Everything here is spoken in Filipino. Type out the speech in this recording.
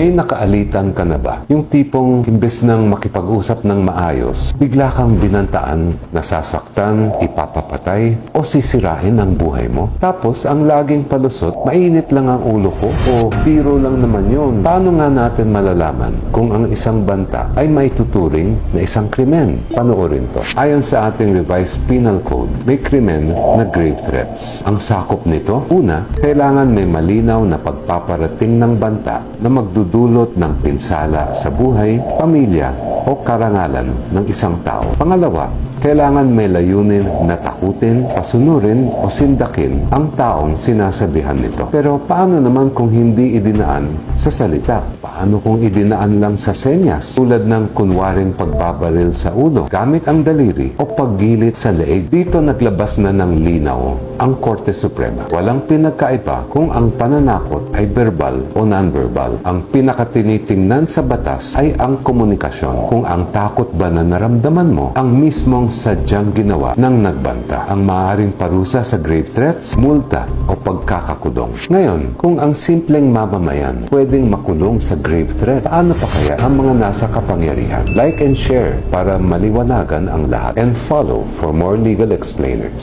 May nakaalitan ka na ba? Yung tipong imbes ng makipag-usap ng maayos, bigla kang binantaan, nasasaktan, ipapapatay, o sisirain ang buhay mo? Tapos, ang laging palusot, mainit lang ang ulo ko o biro lang naman yun. Paano nga natin malalaman kung ang isang banta ay may tuturing na isang krimen? Panoorin to. Ayon sa ating revised penal code, may krimen na grave threats. Ang sakop nito, una, kailangan may malinaw na pagpaparating ng banta na magdudulot ng pinsala sa buhay, pamilya o karangalan ng isang tao. Pangalawa, kailangan may layunin na takutin, pasunurin o sindakin ang taong sinasabihan nito. Pero paano naman kung hindi idinaan sa salita? Paano kung idinaan lang sa senyas? Tulad ng kunwaring pagbabaril sa ulo, gamit ang daliri o paggilit sa leeg. Dito naglabas na ng linaw ang Korte Suprema. Walang pinagkaiba kung ang pananakot ay verbal o non-verbal. Ang pinakatinitingnan sa batas ay ang komunikasyon. Kung ang takot ba na naramdaman mo ang mismong sadyang ginawa ng nagbanta. Ang maaaring parusa sa grave threats, multa o pagkakakulong. Ngayon, kung ang simpleng mamamayan pwedeng makulong sa grave threat, paano pa kaya ang mga nasa kapangyarihan? Like and share para maliwanagan ang lahat. And follow for more legal explainers.